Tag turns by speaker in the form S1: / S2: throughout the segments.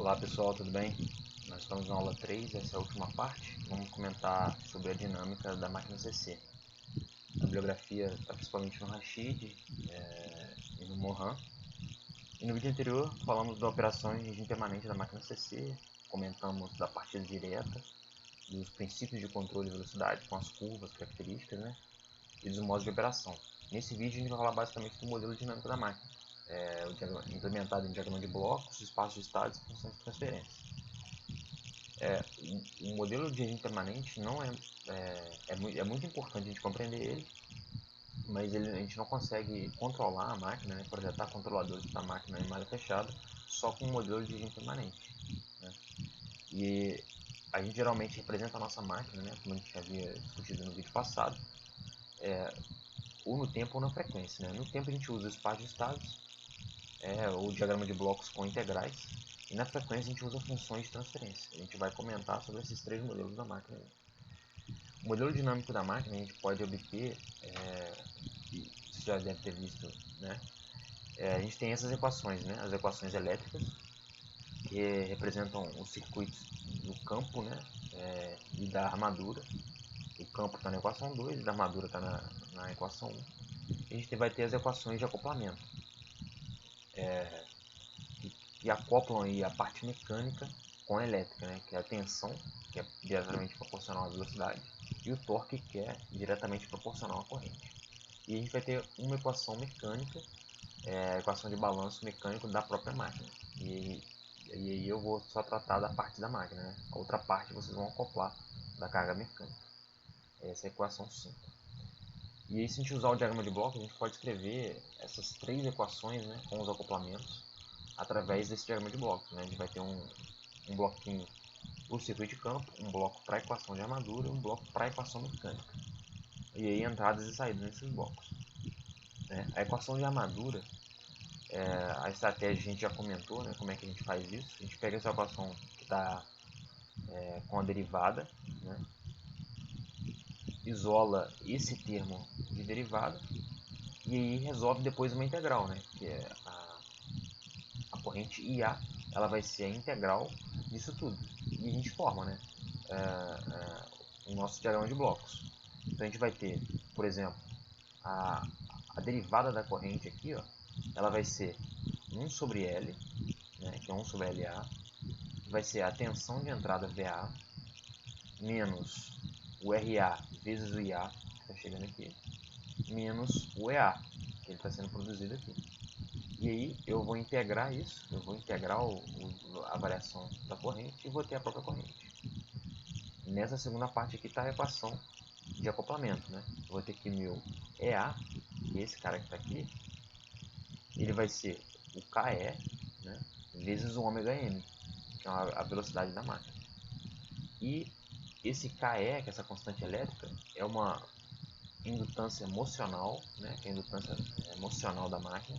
S1: Olá pessoal, tudo bem? Nós estamos na aula 3, essa é a última parte. Vamos comentar sobre a dinâmica da máquina CC. A bibliografia está principalmente no Rashid e no Mohan. E no vídeo anterior falamos da operação em regime permanente da máquina CC, comentamos da partida direta, dos princípios de controle de velocidade com as curvas características, né? E dos modos de operação. Nesse vídeo a gente vai falar basicamente do modelo dinâmico da máquina, implementado em diagrama de blocos, espaços de estados e funções de transferência. O modelo de regime permanente não é muito importante a gente compreender ele, mas a gente não consegue controlar a máquina, né, projetar controladores para a máquina em malha fechada só com um modelo de regime permanente, né? E a gente geralmente representa a nossa máquina, né, como a gente havia discutido no vídeo passado, ou no tempo ou na frequência, né? No tempo a gente usa o espaço de estados, ou diagrama de blocos com integrais, e na frequência a gente usa funções de transferência. A gente vai comentar sobre esses três modelos da máquina. O modelo dinâmico da máquina a gente pode obter, você já deve ter visto, né? A gente tem essas equações, né? As equações elétricas, que representam os circuitos do campo, né? E da armadura. O campo está na equação 2 e da armadura está na equação 1. A gente vai ter as equações de acoplamento, que acoplam aí a parte mecânica com a elétrica, né? Que é a tensão, que é diretamente proporcional à velocidade, e o torque, que é diretamente proporcional à corrente. E a gente vai ter uma equação mecânica, a equação de balanço mecânico da própria máquina. E aí eu vou só tratar da parte da máquina, né? A outra parte vocês vão acoplar da carga mecânica. Essa é a equação 5. E aí, se a gente usar o diagrama de blocos, a gente pode escrever essas três equações, né, com os acoplamentos através desse diagrama de blocos, né? A gente vai ter um bloquinho para o circuito de campo, um bloco para a equação de armadura e um bloco para a equação mecânica. E aí entradas e saídas nesses blocos, né? A equação de armadura, a estratégia a gente já comentou, né, como é que a gente faz isso. A gente pega essa equação que está com a derivada, né, isola esse termo de derivada e aí resolve depois uma integral, né, que é a corrente IA, ela vai ser a integral disso tudo. E a gente forma, né, o nosso diagrama de blocos. Então a gente vai ter, por exemplo, a derivada da corrente aqui, ó, ela vai ser 1 sobre L, né, que é 1 sobre LA, vai ser a tensão de entrada VA, menos o RA vezes o IA, que está chegando aqui, menos o EA, que ele está sendo produzido aqui. E aí eu vou integrar isso, eu vou integrar a variação da corrente e vou ter a própria corrente. Nessa segunda parte aqui está a equação de acoplamento, né? Eu vou ter que meu EA, que é esse cara que está aqui, ele vai ser o KE, né, vezes o ômega M, que é a velocidade da máquina. E esse KE, que é essa constante elétrica, é uma indutância mocional, né, que é a indutância mocional da máquina,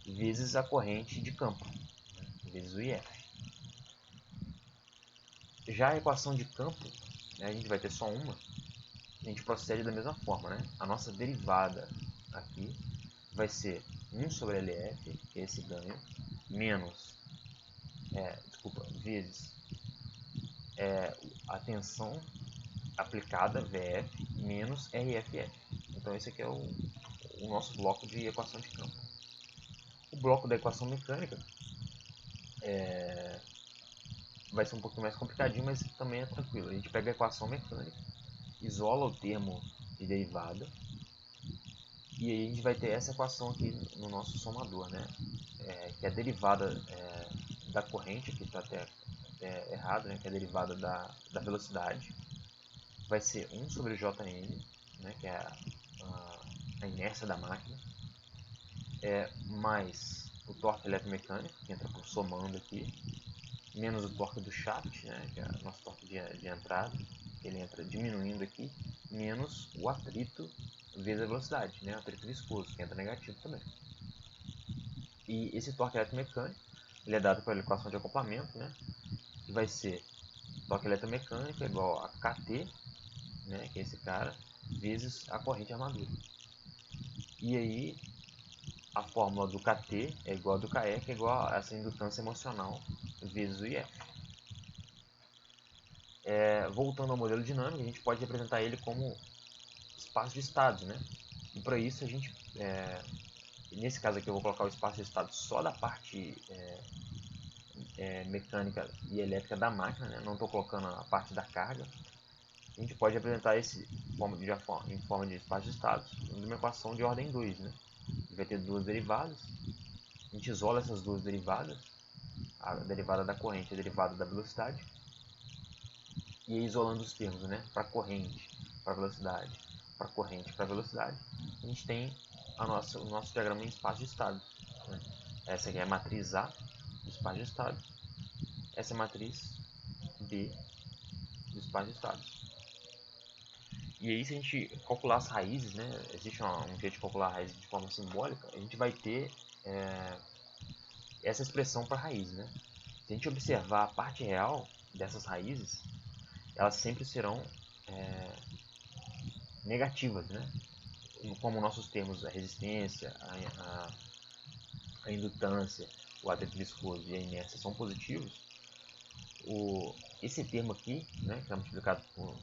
S1: vezes a corrente de campo, né, vezes o IF. Já a equação de campo, né, a gente vai ter só uma, a gente procede da mesma forma, né? A nossa derivada aqui vai ser 1 sobre LF, que é esse ganho, menos, vezes a tensão aplicada, VF, menos RFF. Então esse aqui é o nosso bloco de equação de campo. O bloco da equação mecânica vai ser um pouquinho mais complicadinho, mas também é tranquilo. A gente pega a equação mecânica, isola o termo de derivada, e aí a gente vai ter essa equação aqui no nosso somador, né? Que é a derivada da corrente, que está até errado, né? Que é a derivada da velocidade, vai ser 1 sobre Jn, né? Que é a inércia da máquina, mais o torque eletromecânico, que entra por somando aqui, menos o torque do shaft, né? Que é o nosso torque de entrada, que ele entra diminuindo aqui, menos o atrito vezes a velocidade, né? O atrito viscoso, que entra negativo também. E esse torque eletromecânico, ele é dado pela equação de acoplamento, né? Que vai ser torque eletromecânico é igual a Kt, né? Que é esse cara, vezes a corrente de armadura. E aí, a fórmula do Kt é igual a do Ke, que é igual a essa indutância emocional vezes o IF. Voltando ao modelo dinâmico, a gente pode representar ele como espaço de estados, né? E para isso a gente, nesse caso aqui eu vou colocar o espaço de estados só da parte mecânica e elétrica da máquina, né? Não estou colocando a parte da carga. A gente pode representar esse em forma de espaço de estados numa equação de ordem 2, né? Vai ter duas derivadas, a gente isola essas duas derivadas, a derivada da corrente e a derivada da velocidade, e aí, isolando os termos, né, para corrente, para velocidade, para corrente, para velocidade, a gente tem o nosso diagrama em espaço de estado. Né? Essa aqui é a matriz A do espaço de estado, essa é a matriz B do espaço de estado. E aí, se a gente calcular as raízes, né, existe um jeito de calcular a raiz de forma simbólica, a gente vai ter essa expressão para raiz. Né? Se a gente observar a parte real dessas raízes, elas sempre serão negativas, né? Como nossos termos, a resistência, a indutância, o atrito viscoso e a inércia são positivos, esse termo aqui, né, que é multiplicado por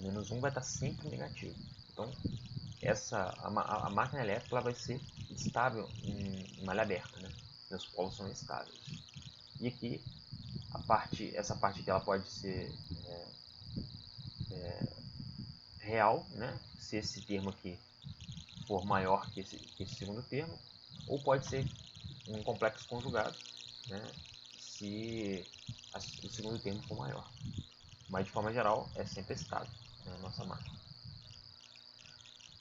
S1: menos 1, vai estar sempre negativo. Então, a máquina elétrica ela vai ser estável em malha aberta, né? Os polos são estáveis. E aqui, essa parte aqui ela pode ser real, né? Se esse termo aqui for maior que esse segundo termo, ou pode ser um complexo conjugado, né? Se o segundo termo for maior. Mas de forma geral é sempre estável, né, a nossa máquina.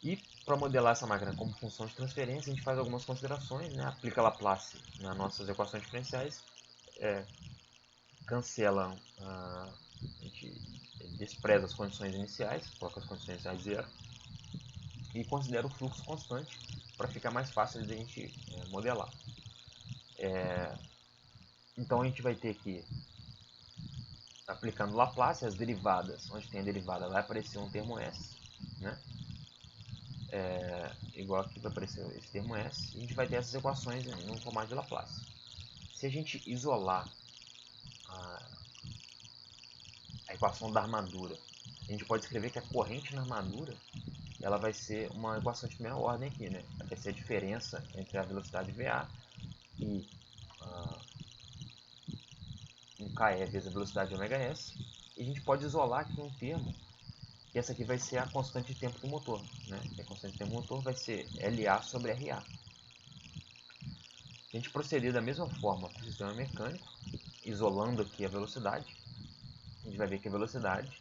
S1: E para modelar essa máquina como função de transferência, a gente faz algumas considerações, né? Aplica Laplace nas nossas equações diferenciais, cancela, a gente despreza as condições iniciais, coloca as condições iniciais zero, e considera o fluxo constante para ficar mais fácil de a gente modelar. Então a gente vai ter que, aplicando Laplace, as derivadas, onde tem a derivada vai aparecer um termo S, né? Igual aqui vai aparecer esse termo S, e a gente vai ter essas equações no formato de Laplace. Se a gente isolar a equação da armadura, a gente pode escrever que a corrente na armadura ela vai ser uma equação de primeira ordem aqui, né? Vai ser a diferença entre a velocidade VA e um KE vezes a velocidade ωs. E a gente pode isolar aqui um termo, que essa aqui vai ser a constante de tempo do motor, né? A constante de tempo do motor vai ser LA sobre RA. Se a gente proceder da mesma forma para o sistema mecânico, isolando aqui a velocidade, a gente vai ver que a velocidade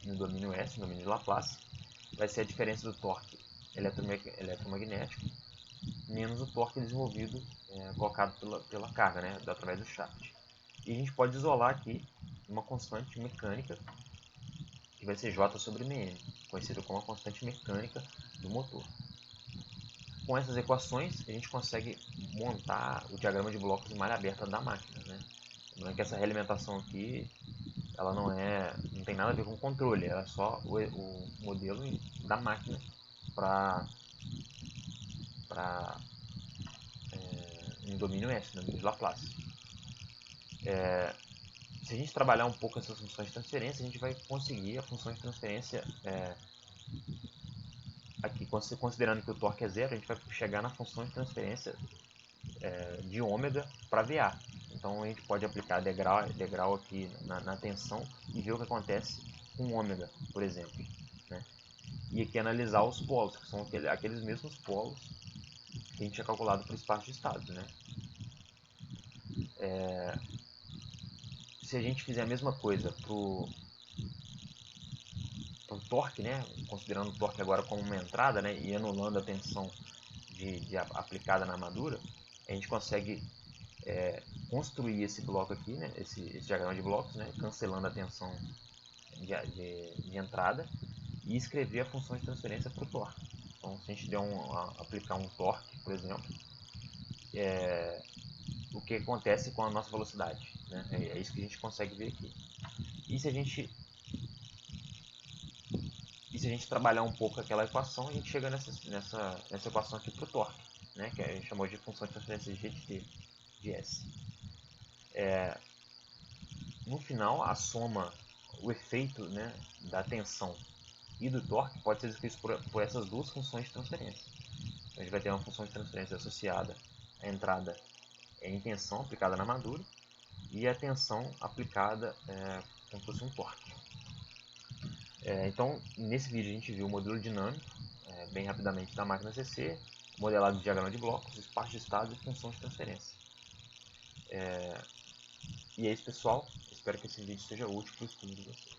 S1: no domínio S, no domínio de Laplace, vai ser a diferença do torque eletromagnético menos o torque desenvolvido colocado pela carga, né, através do shaft. E a gente pode isolar aqui uma constante mecânica que vai ser J sobre Mn, conhecida como a constante mecânica do motor. Com essas equações, a gente consegue montar o diagrama de blocos de malha aberta da máquina. Né? Lembrando que essa realimentação aqui ela não tem nada a ver com controle, ela é só o modelo da máquina para um domínio S, domínio de Laplace. Se a gente trabalhar um pouco essas funções de transferência, a gente vai conseguir a função de transferência aqui, considerando que o torque é zero, a gente vai chegar na função de transferência de ômega para VA. Então a gente pode aplicar degrau aqui na tensão e ver o que acontece com ômega, por exemplo. Né? E aqui analisar os polos, que são aqueles mesmos polos que a gente tinha calculado para o espaço de estados. Né? Se a gente fizer a mesma coisa para o torque, né? Considerando o torque agora como uma entrada, né? E anulando a tensão aplicada na armadura, a gente consegue construir esse bloco aqui, né? esse diagrama de blocos, né? Cancelando a tensão de entrada e escrever a função de transferência para o torque. Então, se a gente aplicar um torque, por exemplo, o que acontece com a nossa velocidade. Né? É isso que a gente consegue ver aqui. E se a gente trabalhar um pouco aquela equação, a gente chega nessa equação aqui para o torque. né, que a gente chamou de função de transferência de GT, de S. No final, a soma, o efeito, né, da tensão e do torque pode ser escrito por essas duas funções de transferência. Então, a gente vai ter uma função de transferência associada à entrada em tensão aplicada na armadura e a tensão aplicada como se fosse um torque. Então, nesse vídeo a gente viu o modelo dinâmico, bem rapidamente, da máquina CC, modelado de diagrama de blocos, espaço de estado e função de transferência. E é isso, pessoal. Espero que esse vídeo seja útil para o estudo de vocês.